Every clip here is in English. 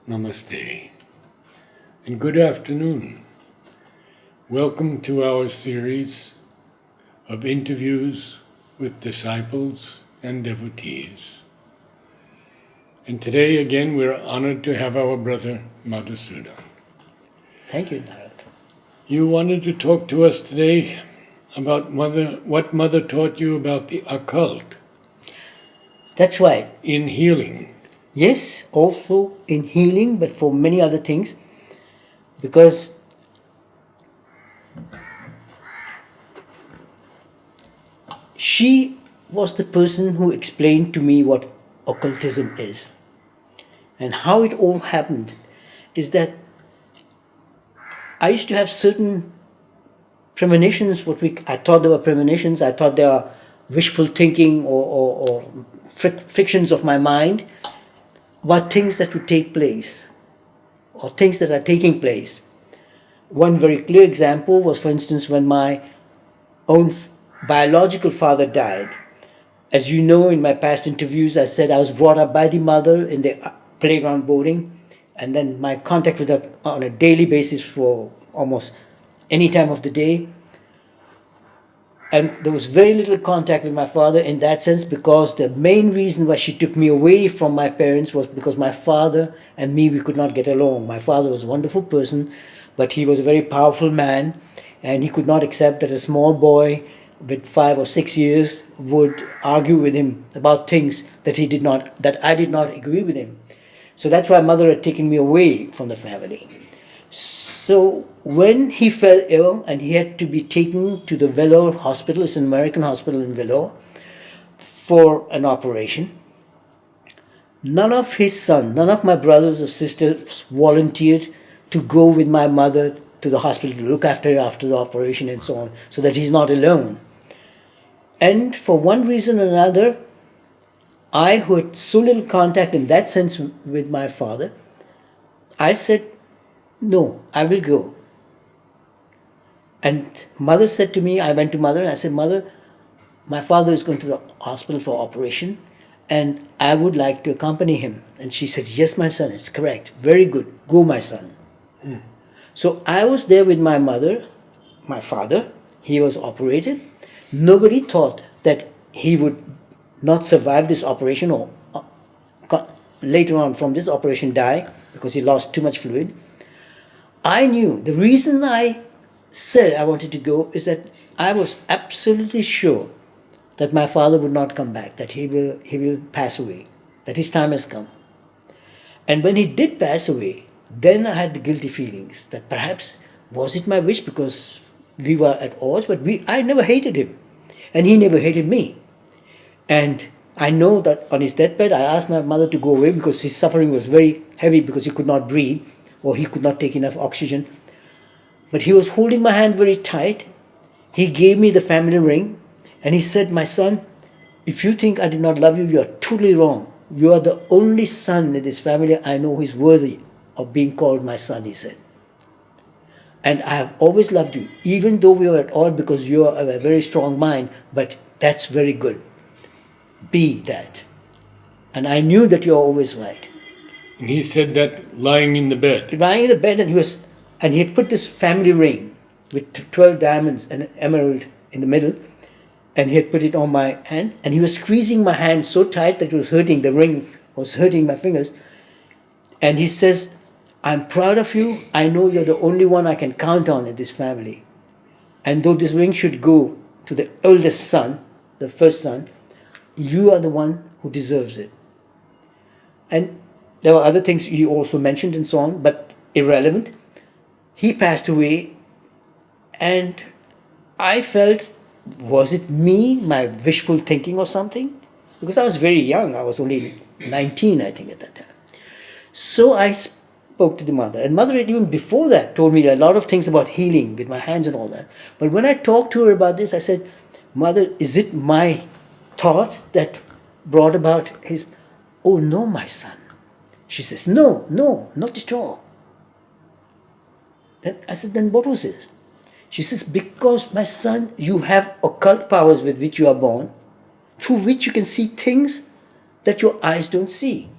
Namaste, and good afternoon. Welcome to our series of interviews with disciples and devotees. And today again we're honored to have our brother Madhusudan. Thank you, Narad. You wanted to talk to us today about what Mother taught you about the occult That's right. in healing. Yes, also in healing, but for many other things, because she was the person who explained to me what occultism is. And how it all happened is that I used to have certain premonitions, I thought they were premonitions, I thought they are wishful thinking or fictions of my mind about things that would take place or things that are taking place. One very clear example was, for instance, when my own biological father died. As you know, in my past interviews, I said I was brought up by the mother in the playground boarding, and then my contact with her on a daily basis for almost any time of the day. And there was very little contact with my father in that sense, because the main reason why she took me away from my parents was because my father and me, we could not get along. My father was a wonderful person, but he was a very powerful man, and he could not accept that a small boy with 5 or 6 years would argue with him about things that I did not agree with him. So that's why mother had taken me away from the family. So when he fell ill and he had to be taken to the Vellore hospital, it's an American hospital in Vellore, for an operation, none of my brothers or sisters volunteered to go with my mother to the hospital to look after her after the operation and so on, so that he's not alone. And for one reason or another, I, who had so little contact in that sense with my father, I said, no, I will go. And mother said to me, I went to mother and I said, Mother, my father is going to the hospital for operation and I would like to accompany him. And she says, yes, my son, it's correct. Very good. Go, my son. So I was there with my mother, my father. He was operated. Nobody thought that he would not survive this operation or later on from this operation die, because he lost too much fluid. I knew the reason I said I wanted to go is that I was absolutely sure that my father would not come back, that he will pass away, that his time has come. And when he did pass away, then I had the guilty feelings that perhaps was it my wish, because we were at odds, but I never hated him and he never hated me. And I know that on his deathbed I asked my mother to go away because his suffering was very heavy, because he could not breathe or he could not take enough oxygen. But he was holding my hand very tight. He gave me the family ring and he said, my son, if you think I did not love you, you are totally wrong. You are the only son in this family I know who is worthy of being called my son, he said. And I have always loved you, even though we were at odds, because you are a very strong mind, but that's very good. Be that. And I knew that you are always right. And he said that lying in the bed. Lying in the bed, and he had put this family ring with 12 diamonds and an emerald in the middle, and he had put it on my hand, and he was squeezing my hand so tight that it was hurting, the ring was hurting my fingers. And he says, I'm proud of you. I know you're the only one I can count on in this family. And though this ring should go to the eldest son, the first son, you are the one who deserves it. And there were other things he also mentioned and so on, but irrelevant. He passed away, and I felt, was it me, my wishful thinking or something? Because I was very young. I was only 19, I think, at that time. So I spoke to the mother. And mother had even before that told me a lot of things about healing with my hands and all that. But when I talked to her about this, I said, Mother, is it my thoughts that brought about his... Oh, no, my son. She says, no, not at all. Then I said, then what was this? She says, because, my son, you have occult powers with which you are born, through which you can see things that your eyes don't see.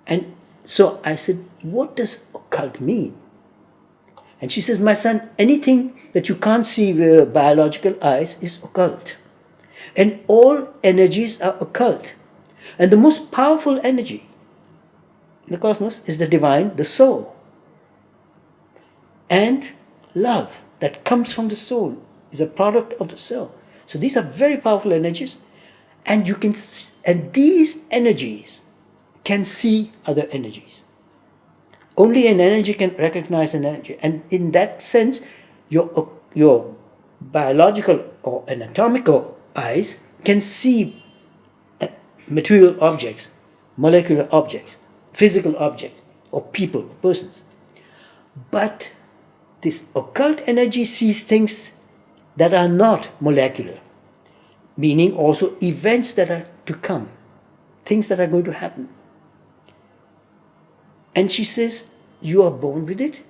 And so I said, what does occult mean? And she says, my son, anything that you can't see with biological eyes is occult. And all energies are occult. And the most powerful energy in the cosmos is the divine, the soul. And love that comes from the soul is a product of the soul. So these are very powerful energies. And and these energies can see other energies. Only an energy can recognize an energy. And in that sense, your biological or anatomical eyes can see material objects, molecular objects, physical objects, or people, or persons. But this occult energy sees things that are not molecular, meaning also events that are to come, things that are going to happen. And she says, you are born with it.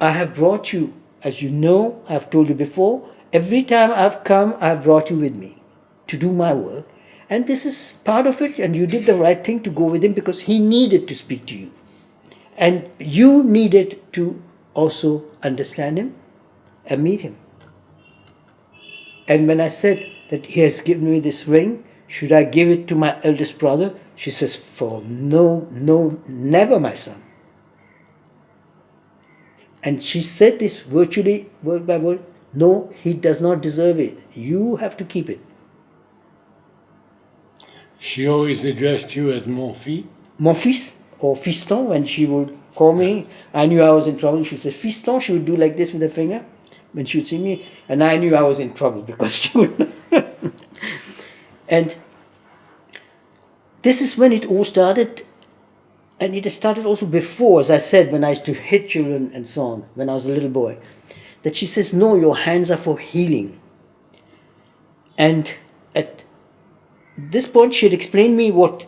I have brought you, as you know, I have told you before, every time I've come, I've brought you with me to do my work. And this is part of it, and you did the right thing to go with him because he needed to speak to you. And you needed to also understand him and meet him. And when I said that he has given me this ring, should I give it to my eldest brother? She says, no, never, my son. And she said this virtually, word by word, no, he does not deserve it. You have to keep it. She always addressed you as mon fils. Mon fils, or fiston, when she would call me, I knew I was in trouble. She would say, fiston, she would do like this with her finger when she would see me. And I knew I was in trouble because she would. And this is when it all started. And it started also before, as I said, when I used to hit children and so on, when I was a little boy, that she says, no, your hands are for healing. And at this point, she had explained me what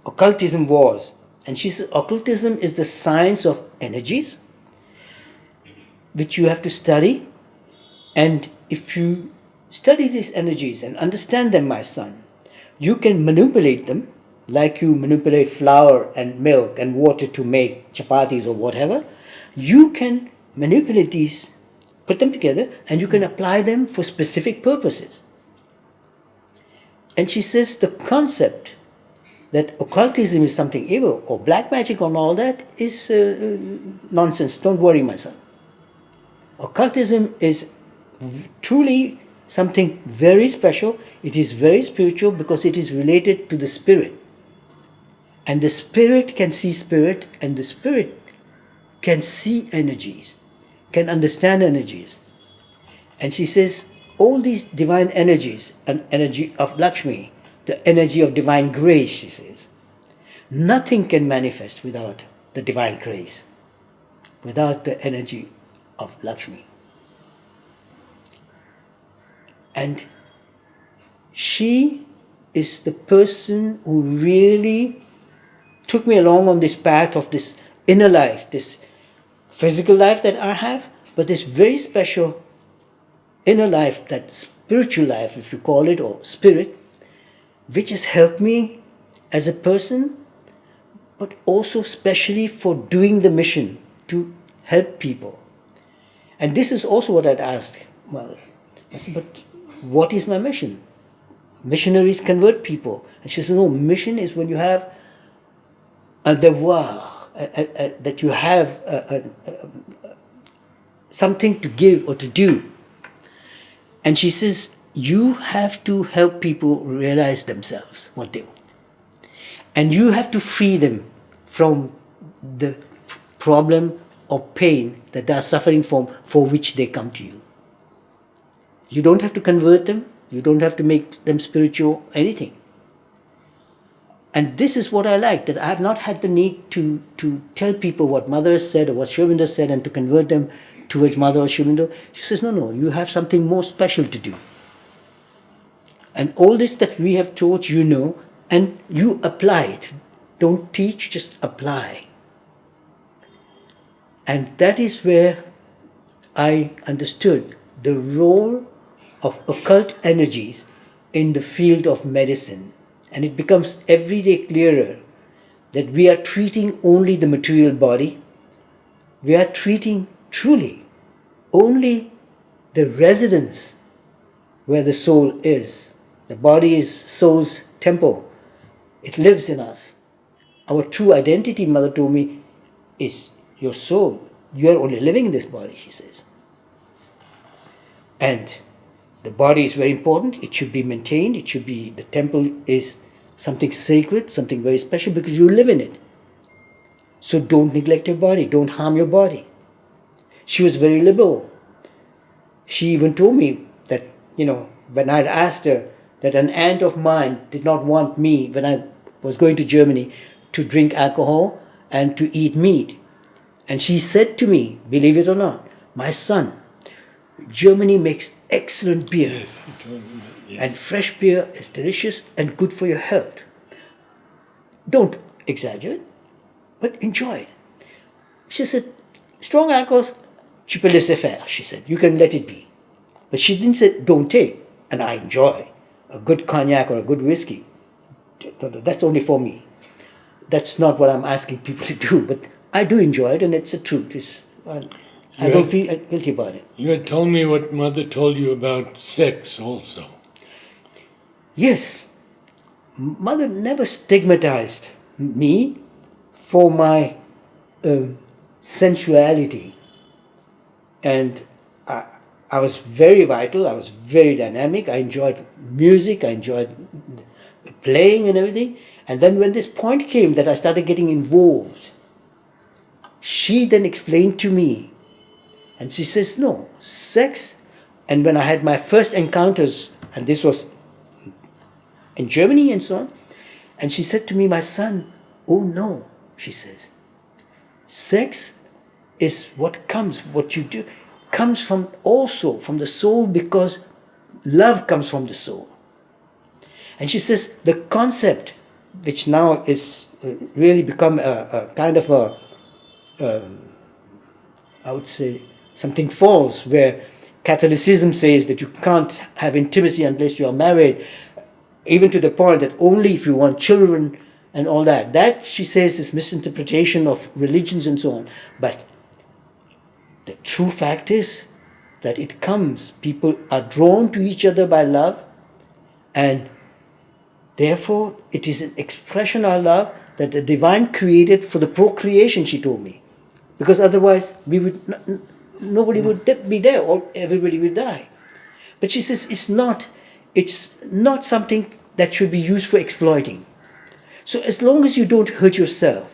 occultism was. And she said, occultism is the science of energies, which you have to study. And if you study these energies and understand them, my son, you can manipulate them like you manipulate flour and milk and water to make chapatis or whatever. You can manipulate these, put them together, and you can apply them for specific purposes. And she says the concept that occultism is something evil or black magic and all that is nonsense. Don't worry, my son. Occultism is truly something very special. It is very spiritual because it is related to the spirit. And the spirit can see spirit, and the spirit can see energies, can understand energies. And she says, all these divine energies, an energy of Lakshmi, the energy of divine grace, she says, nothing can manifest without the divine grace, without the energy of Lakshmi. And she is the person who really took me along on this path of this inner life, this physical life that I have, but this very special inner life, that spiritual life, if you call it, or spirit, which has helped me as a person, but also specially for doing the mission to help people. And this is also what I'd asked. Well, I said, but what is my mission? Missionaries convert people. And she said, no, mission is when you have a devoir, that you have something to give or to do. And she says, you have to help people realize themselves what they want. And you have to free them from the problem or pain that they are suffering from, for which they come to you. You don't have to convert them. You don't have to make them spiritual, anything. And this is what I like, that I have not had the need to tell people what Mother has said or what Aurobindo said and to convert them towards Mother or Aurobindo. She says, no, you have something more special to do. And all this that we have taught, you know, and you apply it. Don't teach, just apply. And that is where I understood the role of occult energies in the field of medicine. And it becomes every day clearer that we are treating only the material body. We are treating truly only the residence where the soul is. The body is soul's temple. It lives in us. Our true identity, Mother told me, is your soul. You are only living in this body, she says. And the body is very important. It should be maintained. It should be, the temple is something sacred, something very special because you live in it. So don't neglect your body. Don't harm your body. She was very liberal. She even told me that, when I'd asked her that an aunt of mine did not want me, when I was going to Germany, to drink alcohol and to eat meat. And she said to me, believe it or not, my son, Germany makes excellent beer. Yes, you told me that. Yes. And fresh beer is delicious and good for your health. Don't exaggerate, but enjoy it. She said, strong alcohols, tu peux laisser faire, she said. You can let it be. But she didn't say, don't take. And I enjoy a good cognac or a good whiskey. That's only for me. That's not what I'm asking people to do, but I do enjoy it, and it's the truth. I don't feel guilty about it. You had told me what Mother told you about sex also. Yes, Mother never stigmatized me for my sensuality. And I was very vital, I was very dynamic, I enjoyed music, I enjoyed playing and everything. And then when this point came that I started getting involved, she then explained to me, and she says, no, sex, and when I had my first encounters, and this was in Germany and so on, and she said to me, my son, oh no, she says, sex is what you do, comes from also from the soul, because love comes from the soul. And she says, the concept, which now is really become a kind of I would say, something false, where Catholicism says that you can't have intimacy unless you are married, even to the point that only if you want children and all that. That, she says, is misinterpretation of religions and so on. But the true fact is that it comes, people are drawn to each other by love, and therefore it is an expression of love that the divine created for the procreation, she told me. Because otherwise nobody would be there, or everybody would die. But she says it's not something that should be used for exploiting. So as long as you don't hurt yourself,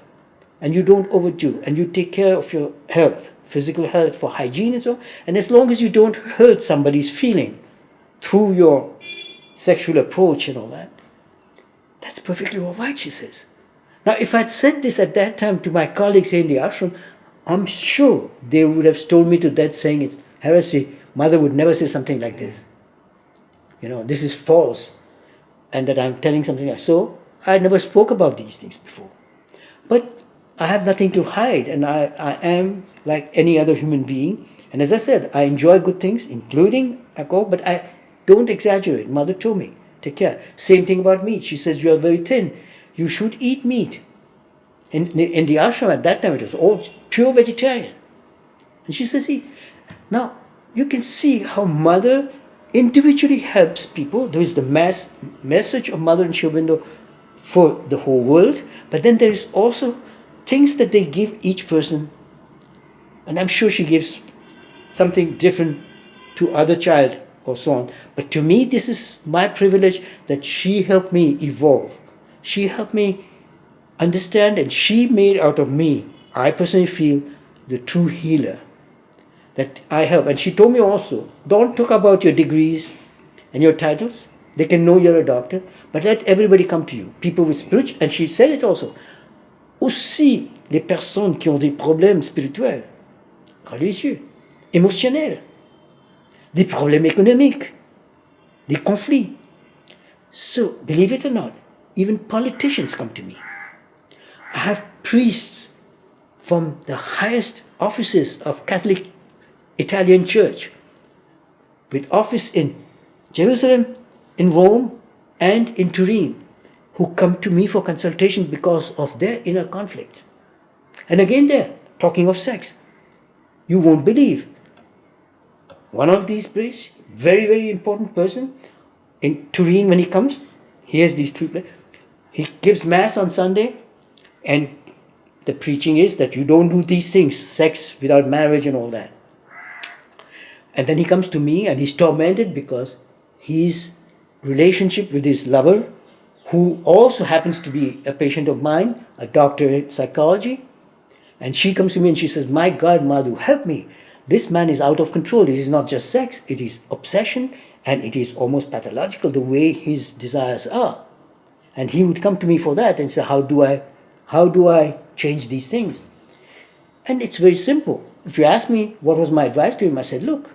and you don't overdo, and you take care of your health, physical health, for hygiene and so on, and as long as you don't hurt somebody's feeling through your sexual approach and all that, that's perfectly all right, she says. Now, if I'd said this at that time to my colleagues here in the ashram, I'm sure they would have stoned me to death, saying it's heresy. Mother would never say something like this. This is false, and that I'm telling something like so. I never spoke about these things before. But I have nothing to hide, and I am like any other human being. And as I said, I enjoy good things, including alcohol, but I don't exaggerate. Mother told me, take care. Same thing about meat. She says, you are very thin. You should eat meat. In the ashram at that time, it was all pure vegetarian. And she says, see, now you can see how Mother individually helps people. There is the mass message of Mother and Aurobindo for the whole world, but then there is also things that they give each person. And I'm sure she gives something different to other child or so on. But to me, this is my privilege that she helped me evolve. She helped me understand, and she made out of me, I personally feel, the true healer that I help. And she told me also, don't talk about your degrees and your titles. They can know you're a doctor, but let everybody come to you. People with spiritual, and she said it also, aussi les personnes qui ont des problèmes spirituels, religieux, émotionnels, des problèmes économiques, des conflits. So, believe it or not, even politicians come to me. I have priests from the highest offices of Catholic Italian Church, with office in Jerusalem, in Rome, and in Turin, who come to me for consultation because of their inner conflicts. And again, there, talking of sex, you won't believe. One of these priests, very, very important person, in Turin when he comes, he has these three places. He gives mass on Sunday, and the preaching is that you don't do these things, sex without marriage and all that. And then he comes to me and he's tormented because his relationship with his lover, who also happens to be a patient of mine, a doctor in psychology, and she comes to me and she says, "My God, Madhu, help me. This man is out of control. It is not just sex, it is obsession, and it is almost pathological the way his desires are." And he would come to me for that and say, how do I change these things? And it's very simple. If you ask me what was my advice to him, I said, look,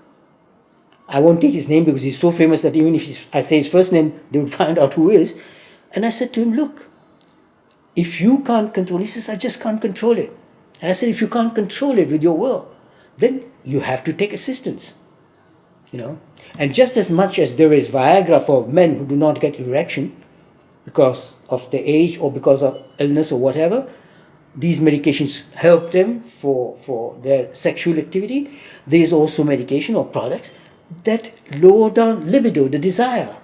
I won't take his name because he's so famous that even if I say his first name, they would find out who he is. And I said to him, look, if you can't control it, he says, I just can't control it. And I said, if you can't control it with your will, then you have to take assistance. And just as much as there is Viagra for men who do not get erection because of their age or because of illness or whatever, these medications help them for their sexual activity. There is also medication or products that lower down libido, the desire,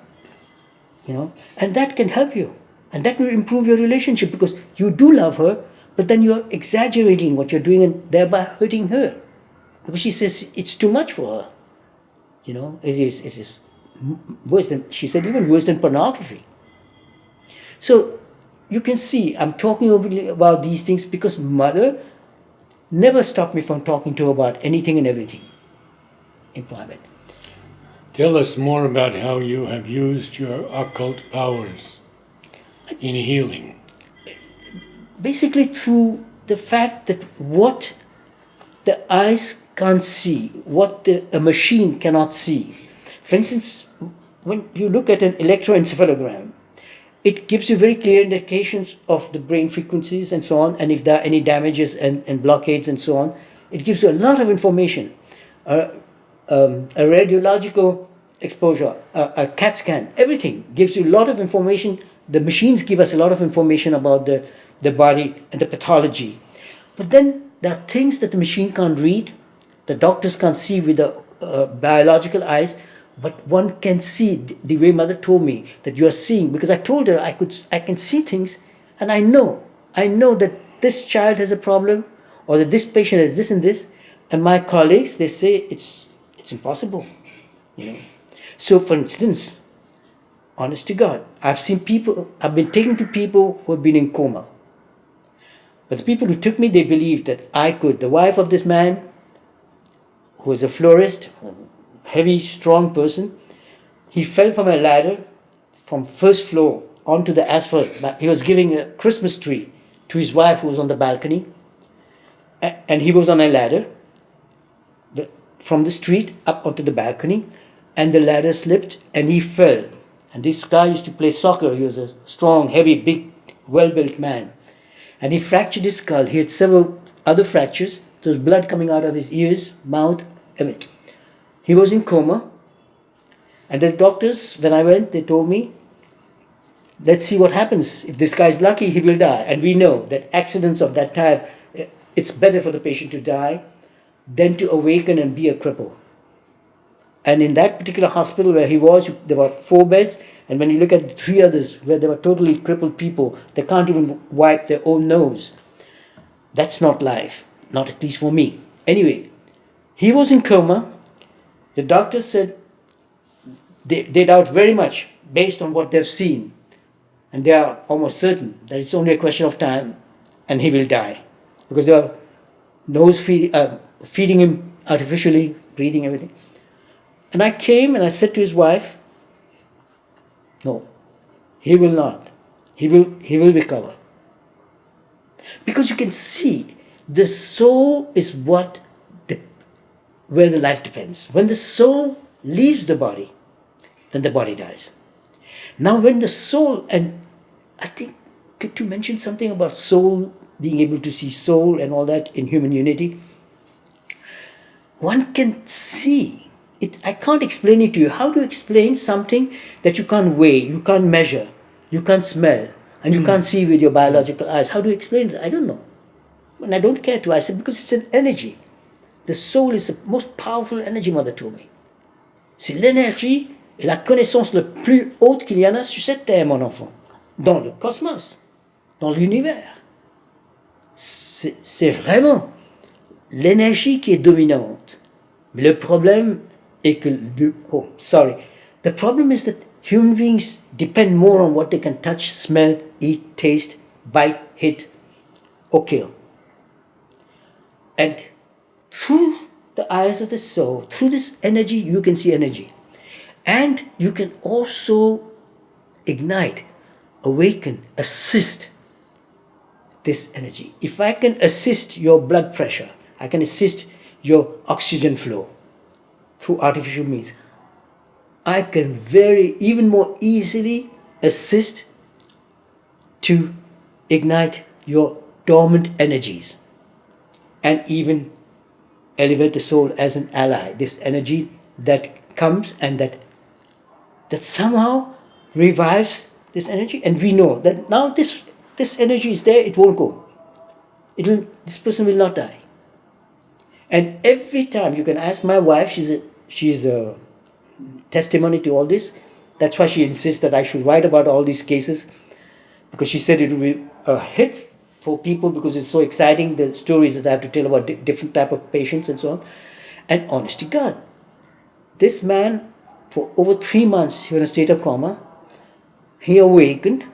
and that can help you. And that will improve your relationship because you do love her, but then you're exaggerating what you're doing and thereby hurting her. Because she says it's too much for her. It is worse than, she said, even worse than pornography. So you can see I'm talking openly about these things because Mother never stopped me from talking to her about anything and everything in private. Tell us more about how you have used your occult powers in healing. Basically through the fact that what the eyes can't see, what a machine cannot see. For instance, when you look at an electroencephalogram, it gives you very clear indications of the brain frequencies and so on, and if there are any damages and blockades and so on. It gives you a lot of information. A radiological exposure, a CAT scan, everything gives you a lot of information. The machines give us a lot of information about the body and the pathology. But then there are things that the machine can't read, the doctors can't see with the biological eyes, but one can see the way Mother told me that you are seeing, because I told her I can see things, and I know that this child has a problem, or that this patient has this and this, and my colleagues, they say it's impossible. So for instance, honest to God, I've been taken to people who have been in coma. But the people who took me, they believed that the wife of this man, who was a florist, a heavy, strong person, he fell from a ladder from first floor onto the asphalt. He was giving a Christmas tree to his wife who was on the balcony, and he was on a ladder from the street up onto the balcony, and the ladder slipped and he fell. And this guy used to play soccer. He was a strong, heavy, big, well-built man. And he fractured his skull. He had several other fractures. There was blood coming out of his ears, mouth, everything. He was in coma. And the doctors, when I went, they told me, let's see what happens. If this guy is lucky, he will die. And we know that accidents of that type, it's better for the patient to die than to awaken and be a cripple. And in that particular hospital where he was, there were 4 beds. And when you look at the 3 others where there were totally crippled people, they can't even wipe their own nose. That's not life, not at least for me. Anyway, he was in coma. The doctors said they doubt very much based on what they've seen. And they are almost certain that it's only a question of time and he will die. Because they are feeding him artificially, breathing everything. And I came and I said to his wife, no, he will not. He will recover. Because you can see the soul is where the life depends. When the soul leaves the body, then the body dies. Now when the soul, and I think, could you mention something about soul, being able to see soul and all that in human unity? One can see it. I can't explain it to you. How to explain something that you can't weigh, you can't measure, you can't smell, and you can't see with your biological eyes. How do you explain it? I don't know. And I don't care to. I said, because it's an energy. The soul is the most powerful energy, Mother told me. C'est l'énergie et la connaissance le plus haute qu'il y en a sur cette terre, mon enfant. Dans le cosmos, dans l'univers. C'est vraiment l'énergie qui est dominante. Mais le problème est que... The problem is that human beings depend more on what they can touch, smell, eat, taste, bite, hit, or kill. And through the eyes of the soul, through this energy, you can see energy. And you can also ignite, awaken, assist this energy. If I can assist your blood pressure, I can assist your oxygen flow through artificial means. I can even more easily assist to ignite your dormant energies and even elevate the soul as an ally. This energy that comes and that somehow revives this energy, and we know that now this energy is there, it won't go. This person will not die. And every time you can ask my wife, she's a testimony to all this. That's why she insists that I should write about all these cases, because she said it will be a hit for people because it's so exciting, the stories that I have to tell about different type of patients and so on. And honest to God, this man, for over 3 months, he was in a state of coma. He awakened,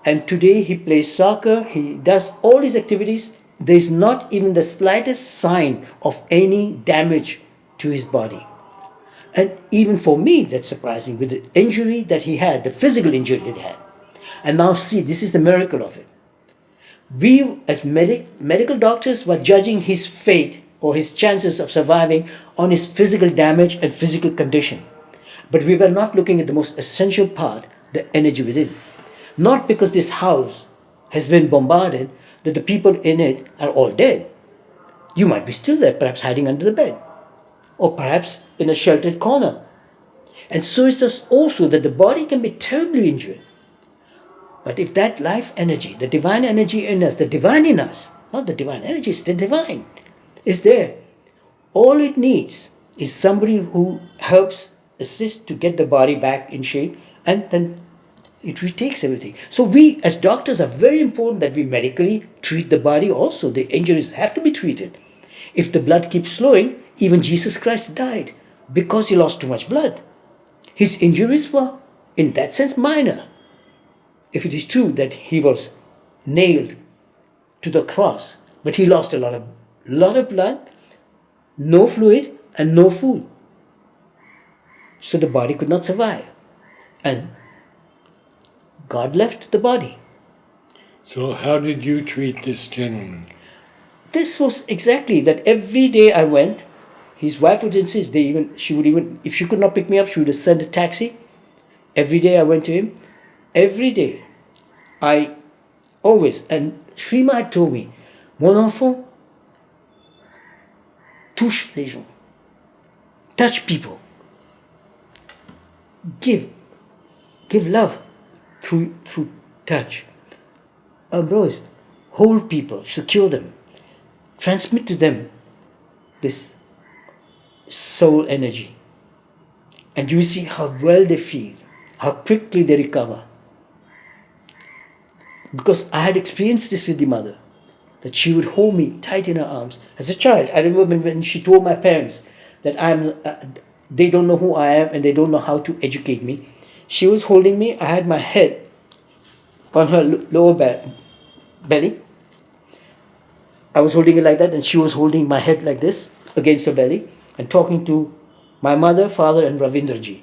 and today he plays soccer, he does all his activities. There's not even the slightest sign of any damage to his body. And even for me, that's surprising, with the injury that he had, the physical injury that he had. And now see, this is the miracle of it. We, as medical doctors, were judging his fate or his chances of surviving on his physical damage and physical condition. But we were not looking at the most essential part, the energy within. Not because this house has been bombarded that the people in it are all dead. You might be still there, perhaps hiding under the bed, or perhaps in a sheltered corner. And so is this also, that the body can be terribly injured. But if that life energy, the divine energy in us, the divine in us, not the divine energy, it's the divine, is there, all it needs is somebody who helps assist to get the body back in shape, and then it retakes everything. So we as doctors are very important that we medically treat the body also. The injuries have to be treated. If the blood keeps flowing, even Jesus Christ died because he lost too much blood. His injuries were, in that sense, minor. If it is true that he was nailed to the cross, but he lost a lot of blood, no fluid, and no food. So the body could not survive. And God left the body. So how did you treat this gentleman? This was exactly that. Every day I went, his wife would insist. She would even, if she could not pick me up, she would send a taxi. Every day I went to him. Every day, I always, and Shrima had told me, mon enfant, touche les gens. Touch people. Give love through touch. Ambrose, hold people, secure them, transmit to them this soul energy. And you will see how well they feel, how quickly they recover. Because I had experienced this with the mother, that she would hold me tight in her arms. As a child, I remember when she told my parents that they don't know who I am and they don't know how to educate me. She was holding me, I had my head on her lower belly. I was holding it like that, and she was holding my head like this against her belly and talking to my mother, father, and Ravindraji,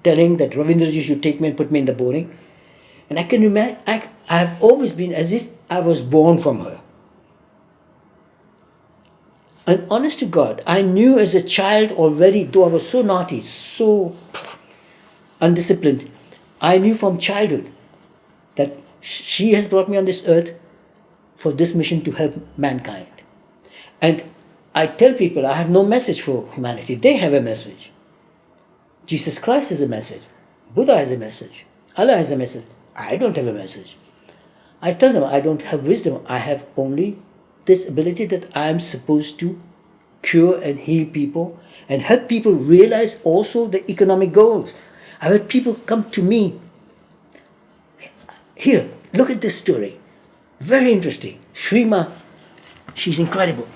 telling that Ravindraji should take me and put me in the boarding. And I can imagine, I've always been as if I was born from her. And honest to God, I knew as a child already, though I was so naughty, so undisciplined, I knew from childhood that she has brought me on this earth for this mission to help mankind. And I tell people I have no message for humanity. They have a message. Jesus Christ has a message. Buddha has a message. Allah has a message. I don't have a message. I tell them I don't have wisdom. I have only this ability that I am supposed to cure and heal people and help people realize also the economic goals. I've had people come to me. Here, look at this story. Very interesting. Shrima, she's incredible.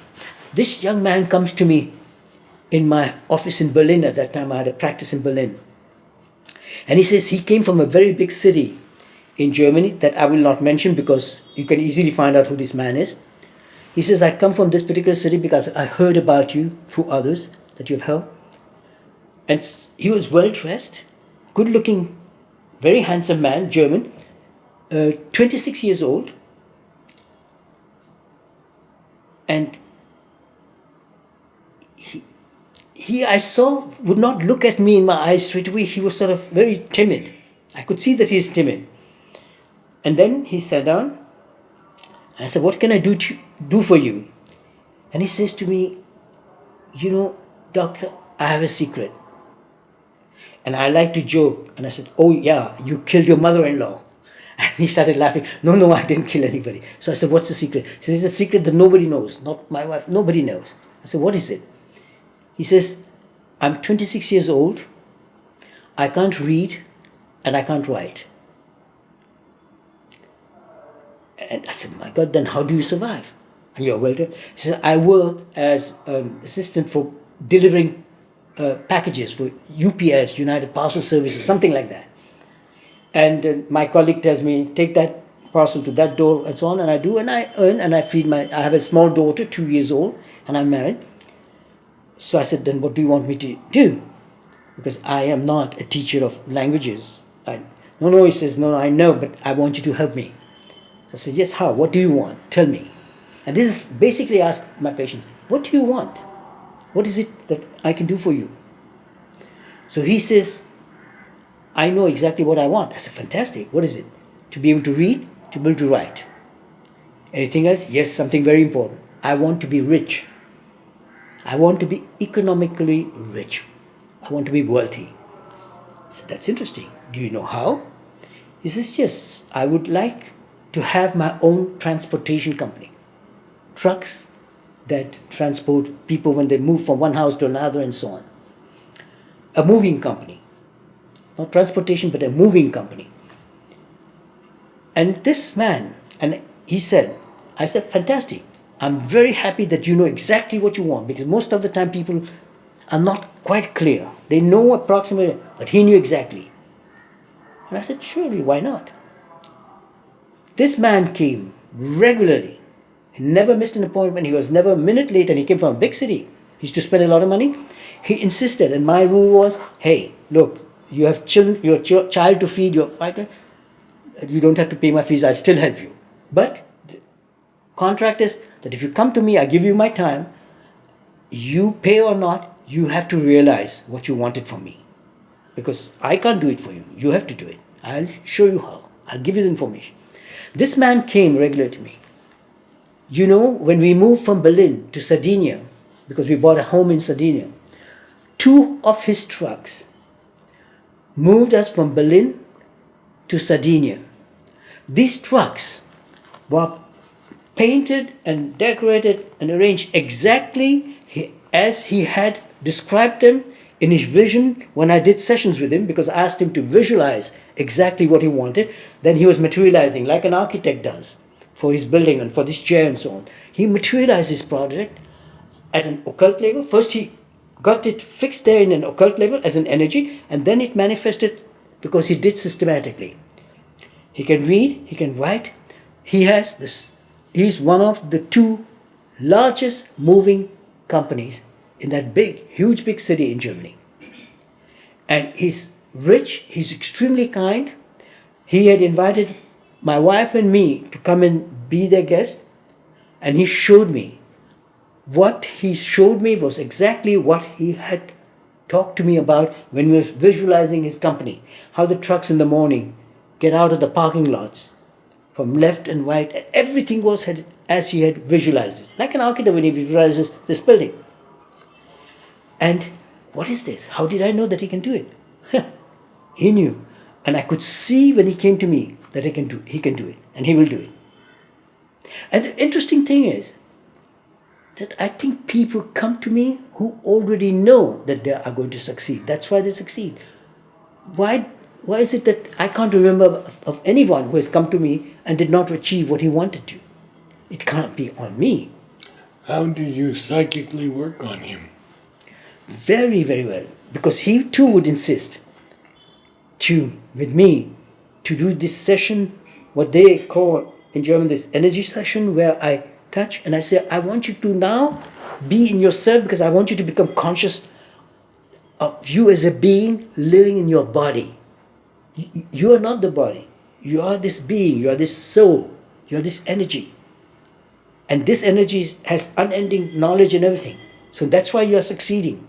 This young man comes to me in my office in Berlin. At that time I had a practice in Berlin. And he says he came from a very big city in Germany that I will not mention because you can easily find out who this man is. He says, I come from this particular city because I heard about you through others that you've heard. And he was well dressed, good looking, very handsome man, German, 26 years old. And he, I saw, would not look at me in my eyes straight away. He was sort of very timid. I could see that he is timid. And then he sat down. I said, what can I do for you? And he says to me, you know, doctor, I have a secret. And I like to joke. And I said, oh yeah, you killed your mother-in-law. And he started laughing. No, I didn't kill anybody. So I said, what's the secret? He says, it's a secret that nobody knows. Not my wife, nobody knows. I said, what is it? He says, I'm 26 years old. I can't read and I can't write. And I said, my God, then how do you survive? And you're well done. He said, I work as an assistant for delivering packages for UPS, United Parcel Services, something like that. And my colleague tells me, take that parcel to that door and so on, and I do, and I earn, and I feed I have a small daughter, 2 years old, and I'm married. So I said, then what do you want me to do? Because I am not a teacher of languages. No, he says, no, I know, but I want you to help me. So I said, yes, how? What do you want? Tell me. And this is basically ask my patients, what do you want? What is it that I can do for you? So he says, I know exactly what I want. I said, fantastic. What is it? To be able to read, to be able to write. Anything else? Yes, something very important. I want to be rich. I want to be economically rich. I want to be wealthy. I said, that's interesting. Do you know how? He says, yes, I would like to have my own transportation company. Trucks that transport people when they move from one house to another and so on. A moving company. Not transportation, but a moving company. And this man, and he said, I said, fantastic. I'm very happy that you know exactly what you want, because most of the time people are not quite clear. They know approximately, but he knew exactly. And I said, surely, why not? This man came regularly. He never missed an appointment. He was never a minute late, and he came from a big city. He used to spend a lot of money. He insisted, and my rule was, hey, look, you have children, your child to feed, you don't have to pay my fees, I'll still help you. But the contract is that if you come to me, I give you my time, you pay or not, you have to realize what you wanted from me. Because I can't do it for you. You have to do it. I'll show you how. I'll give you the information. This man came regularly to me. You know, when we moved from Berlin to Sardinia, because we bought a home in Sardinia, 2 of his trucks moved us from Berlin to Sardinia. These trucks were painted and decorated and arranged exactly as he had described them in his vision when I did sessions with him, because I asked him to visualize exactly what he wanted. Then he was materializing like an architect does for his building and for this chair and so on. He materialized his project at an occult level. First he got it fixed there in an occult level as an energy, and then it manifested because he did systematically. He can read, he can write. He's one of the 2 largest moving companies in that huge big city in Germany. And he's rich, he's extremely kind. He had invited my wife and me to come and be their guest, and he showed me. What he showed me was exactly what he had talked to me about when we were visualizing his company. How the trucks in the morning get out of the parking lots from left and right, and everything was as he had visualized it. Like an architect when he visualizes this building. And what is this? How did I know that he can do it? He knew. And I could see when he came to me, that he can do it, and he will do it. And the interesting thing is that I think people come to me who already know that they are going to succeed. That's why they succeed. Why is it that I can't remember of anyone who has come to me and did not achieve what he wanted to? It can't be on me. How do you psychically work on him? Very, very well. Because he too would insist with me to do this session, what they call in German this energy session, where I touch and I say, I want you to now be in yourself, because I want you to become conscious of you as a being living in your body. You are not the body. You are this being. You are this soul. You are this energy. And this energy has unending knowledge and everything. So that's why you are succeeding.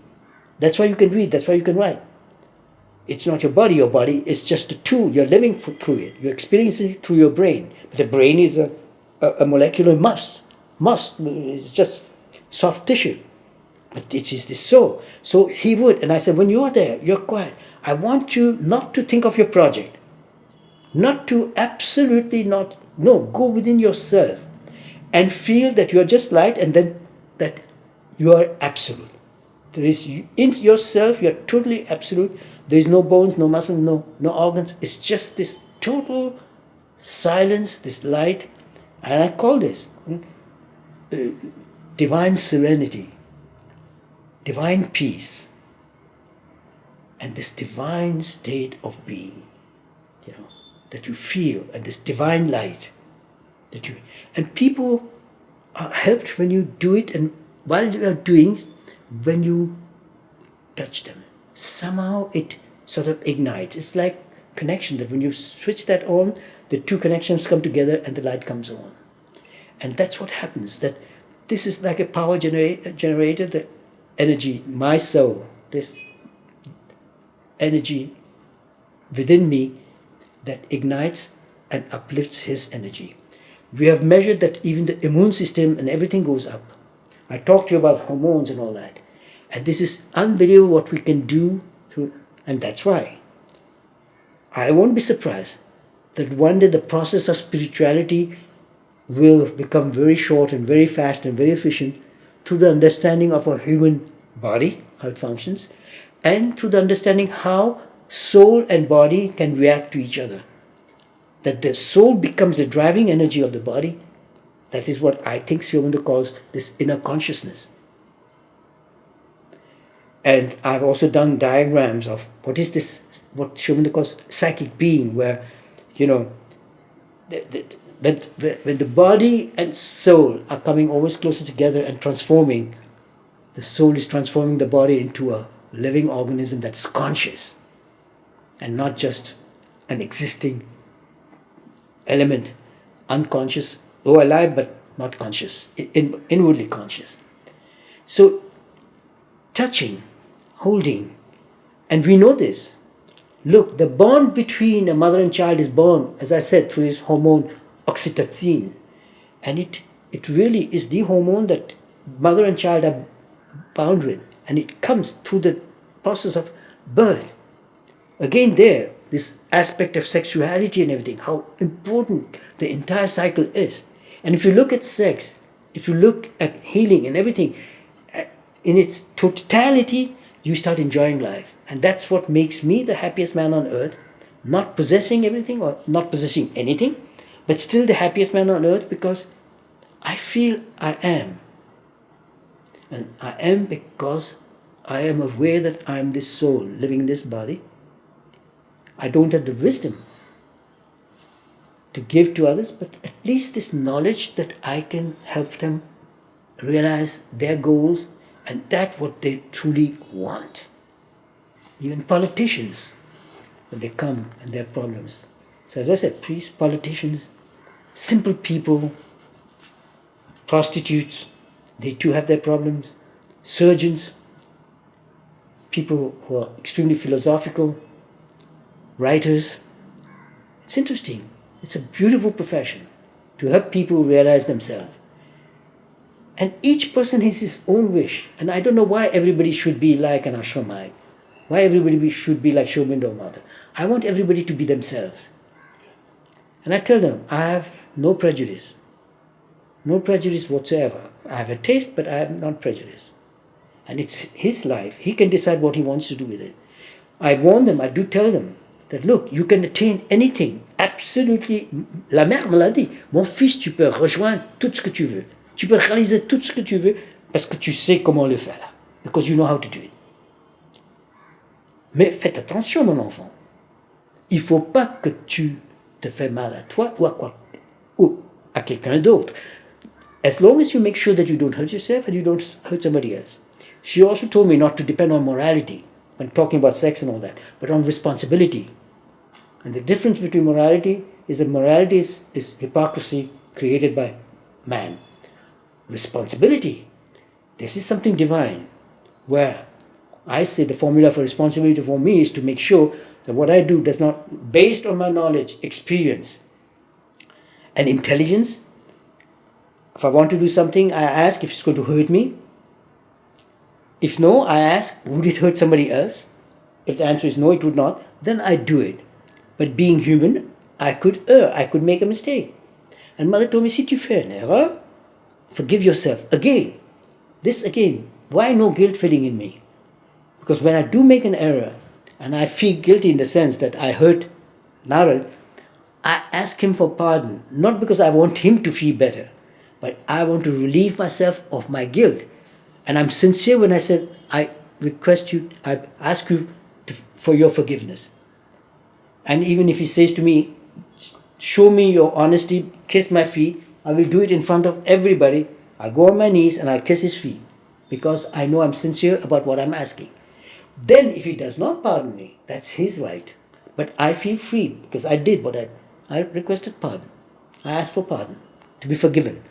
That's why you can read. That's why you can write. It's not your body. Your body is just a tool. You're living through it. You're experiencing it through your brain. But the brain is a molecular mass. It's just soft tissue. But it is the soul. So he would. And I said, when you're there, you're quiet. I want you not to think of your project. Not to absolutely not. No, go within yourself and feel that you're just light, and then that you are absolute. There is in yourself, you're totally absolute. There is no bones, no muscle, no organs. It's just this total silence, this light. And I call this divine serenity, divine peace, and this divine state of being, that you feel, and this divine light that you. And people are helped when you do it, and while you are doing, when you touch them, somehow it sort of ignites. It's like connection, that when you switch that on, the two connections come together and the light comes on. And that's what happens, that this is like a power generator, the energy, my soul, this energy within me that ignites and uplifts his energy. We have measured that even the immune system and everything goes up. I talked to you about hormones and all that. And this is unbelievable what we can do and that's why I won't be surprised that one day the process of spirituality will become very short and very fast and very efficient through the understanding of a human body, how it functions, and through the understanding how soul and body can react to each other. That the soul becomes the driving energy of the body. That is what I think Aurobindo calls this inner consciousness. And I've also done diagrams of what is this, what Aurobindo calls psychic being, where, when the body and soul are coming always closer together and transforming, the soul is transforming the body into a living organism that's conscious and not just an existing element, unconscious, alive but not conscious, inwardly conscious. So touching, holding, and we know this. Look, the bond between a mother and child is born, as I said, through this hormone oxytocin. And it really is the hormone that mother and child are bound with. And it comes through the process of birth. Again there, this aspect of sexuality and everything, how important the entire cycle is. And if you look at sex, if you look at healing and everything, in its totality, you start enjoying life. And that's what makes me the happiest man on earth, not possessing everything or not possessing anything, but still the happiest man on earth, because I feel I am. And I am because I am aware that I am this soul living in this body. I don't have the wisdom to give to others, but at least this knowledge that I can help them realize their goals and that what they truly want. Even politicians, when they come and their problems. So as I said, priests, politicians, simple people, prostitutes, they too have their problems. Surgeons, people who are extremely philosophical, writers. It's interesting. It's a beautiful profession to help people realize themselves. And each person has his own wish. And I don't know why everybody should be like an ashramite. Why everybody should be like Aurobindo Mother. I want everybody to be themselves. And I tell them, I have no prejudice. No prejudice whatsoever. I have a taste, but I am not prejudiced. And it's his life. He can decide what he wants to do with it. I warn them, I do tell them that look, you can attain anything. Absolutely. La mère me l'a dit. Mon fils, tu peux rejoindre tout ce que tu veux. Tu peux réaliser tout ce que tu veux parce que tu sais comment le faire. Because you know how to do it. Mais faites attention, mon enfant. Il ne faut pas que tu te fais mal à toi ou à quelqu'un d'autre. As long as you make sure that you don't hurt yourself and you don't hurt somebody else. She also told me not to depend on morality when talking about sex and all that, but on responsibility. And the difference between morality is that morality is hypocrisy created by man. Responsibility, this is something divine, where I say the formula for responsibility for me is to make sure that what I do does not, based on my knowledge, experience, and intelligence. If I want to do something, I ask if it's going to hurt me. If no, I ask, would it hurt somebody else? If the answer is no, it would not, then I do it. But being human, I could err, I could make a mistake. And Mother told me, si tu fais une erreur, forgive yourself. Again, why no guilt feeling in me? Because when I do make an error, and I feel guilty in the sense that I hurt Narad, I ask him for pardon, not because I want him to feel better, but I want to relieve myself of my guilt. And I'm sincere when I said, I ask you for your forgiveness. And even if he says to me, show me your honesty, kiss my feet, I will do it in front of everybody. I'll go on my knees and I'll kiss his feet because I know I'm sincere about what I'm asking. Then if he does not pardon me, that's his right. But I feel free because I did what I requested pardon. I asked for pardon, to be forgiven.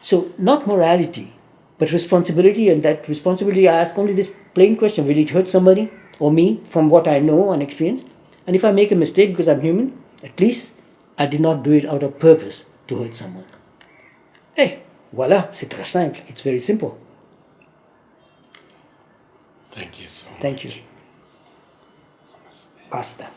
So not morality, but responsibility, and that responsibility I ask only this plain question, will it hurt somebody or me from what I know and experience? And if I make a mistake because I'm human, at least I did not do it out of purpose to hurt someone. Hey, voilà, c'est très simple. It's very simple. Thank you so much. Thank you. Namaste. Basta.